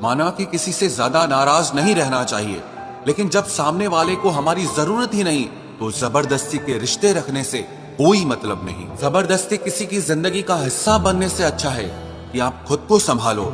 माना कि किसी से ज्यादा नाराज नहीं रहना चाहिए, लेकिन जब सामने वाले को हमारी जरूरत ही नहीं तो जबरदस्ती के रिश्ते रखने से कोई मतलब नहीं। जबरदस्ती किसी की जिंदगी का हिस्सा बनने से अच्छा है कि आप खुद को संभालो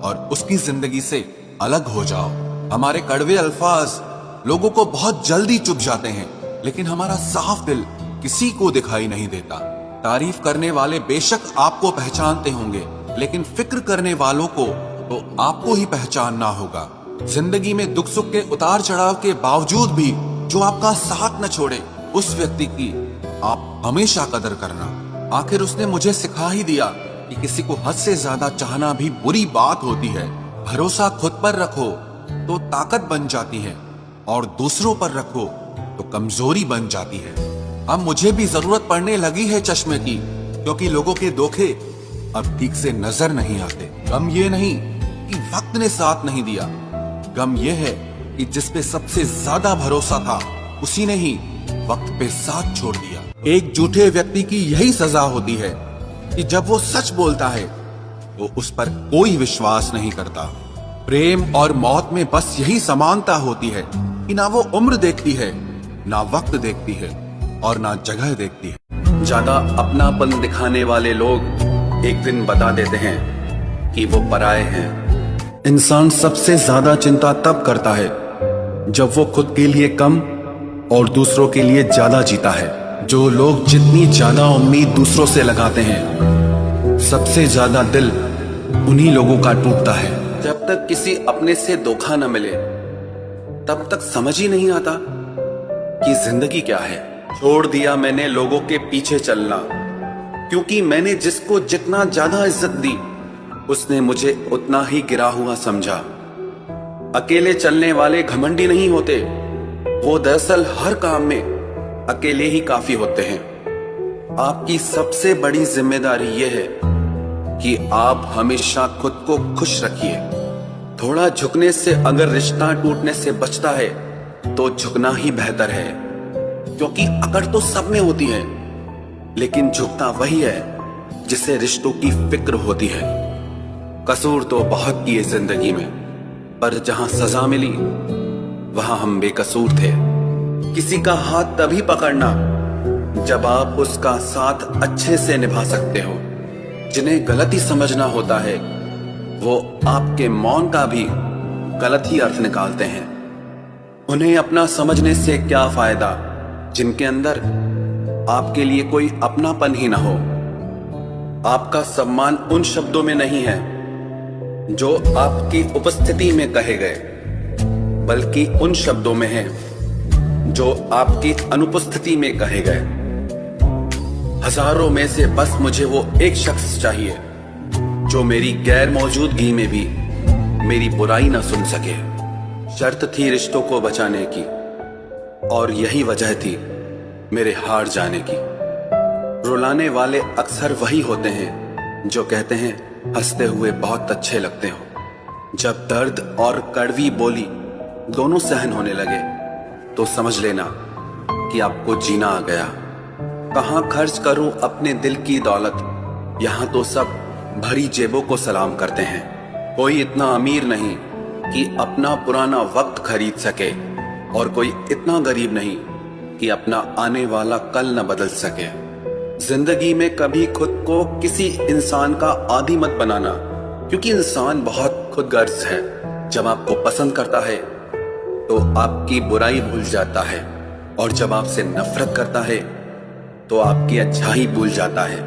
और उसकी जिंदगी से अलग हो जाओ। हमारे कड़वे अल्फाज लोगों को बहुत जल्दी चुभ जाते हैं, लेकिन हमारा साफ दिल किसी को दिखाई नहीं देता। तारीफ करने वाले बेशक आपको पहचानते होंगे, लेकिन फिक्र करने वालों को तो आपको ही पहचानना होगा। जिंदगी में दुख सुख के उतार चढ़ाव के बावजूद भी जो आपका साथ न छोड़े, उस व्यक्ति की आप हमेशा कदर करना। आखिर उसने मुझे सिखा ही दिया कि किसी को हद से ज्यादा चाहना भी बुरी बात होती है। भरोसा खुद पर रखो तो ताकत बन जाती है, और दूसरों पर रखो तो कमजोरी बन जाती है। अब मुझे भी जरूरत पड़ने लगी है चश्मे की, क्योंकि लोगों के धोखे अब ठीक से नजर नहीं आते। गम ये नहीं कि वक्त ने साथ नहीं दिया, गम ये है कि जिस पे सबसे ज्यादा भरोसा था उसी ने ही वक्त पे साथ छोड़ दिया। एक झूठे व्यक्ति की यही सजा होती है कि जब वो सच बोलता है तो उस पर कोई विश्वास नहीं करता। प्रेम और मौत में बस यही समानता होती है कि ना वो उम्र देखती है, ना वक्त देखती है, और ना जगह देखती है। ज्यादा अपनापन दिखाने वाले लोग एक दिन बता देते हैं कि वो पराये हैं। इंसान सबसे ज्यादा चिंता तब करता है जब वो खुद के लिए कम और दूसरों के लिए ज्यादा जीता है। जो लोग जितनी ज्यादा उम्मीद दूसरों से लगाते हैं, सबसे ज्यादा दिल उन्हीं लोगों का टूटता है। जब तक किसी अपने से धोखा न मिले तब तक समझ ही नहीं आता कि जिंदगी क्या है। छोड़ दिया मैंने लोगों के पीछे चलना, क्योंकि मैंने जिसको जितना ज्यादा इज्जत दी उसने मुझे उतना ही गिरा हुआ समझा। अकेले चलने वाले घमंडी नहीं होते, वो दरअसल हर काम में अकेले ही काफी होते हैं। आपकी सबसे बड़ी जिम्मेदारी यह है कि आप हमेशा खुद को खुश रखिए। थोड़ा झुकने से अगर रिश्ता टूटने से बचता है तो झुकना ही बेहतर है, क्योंकि अकड़ तो सब में होती है, लेकिन झुकता वही है जिसे रिश्तों की फिक्र होती है। कसूर तो बहुत किए जिंदगी में, पर जहां सजा मिली वहां हम बेकसूर थे। किसी का हाथ तभी पकड़ना जब आप उसका साथ अच्छे से निभा सकते हो। जिन्हें गलती समझना होता है वो आपके मौन का भी गलत ही अर्थ निकालते हैं। उन्हें अपना समझने से क्या फायदा जिनके अंदर आपके लिए कोई अपनापन ही ना हो। आपका सम्मान उन शब्दों में नहीं है जो आपकी उपस्थिति में कहे गए, बल्कि उन शब्दों में है जो आपकी अनुपस्थिति में कहे गए। हजारों में से बस मुझे वो एक शख्स चाहिए जो मेरी गैर मौजूदगी में भी मेरी बुराई ना सुन सके। शर्त थी रिश्तों को बचाने की, और यही वजह थी मेरे हार जाने की। रुलाने वाले अक्सर वही होते हैं जो कहते हैं हंसते हुए बहुत अच्छे लगते हो। जब दर्द और कड़वी बोली दोनों सहन होने लगे तो समझ लेना कि आपको जीना आ गया। कहां खर्च करूं अपने दिल की दौलत, यहां तो सब भरी जेबों को सलाम करते हैं। कोई इतना अमीर नहीं कि अपना पुराना वक्त खरीद सके, और कोई इतना गरीब नहीं कि अपना आने वाला कल न बदल सके। जिंदगी में कभी खुद को किसी इंसान का आदी मत बनाना, क्योंकि इंसान बहुत खुदगर्ज है। जब आपको पसंद करता है तो आपकी बुराई भूल जाता है, और जब आपसे नफरत करता है तो आपकी अच्छाई भूल जाता है।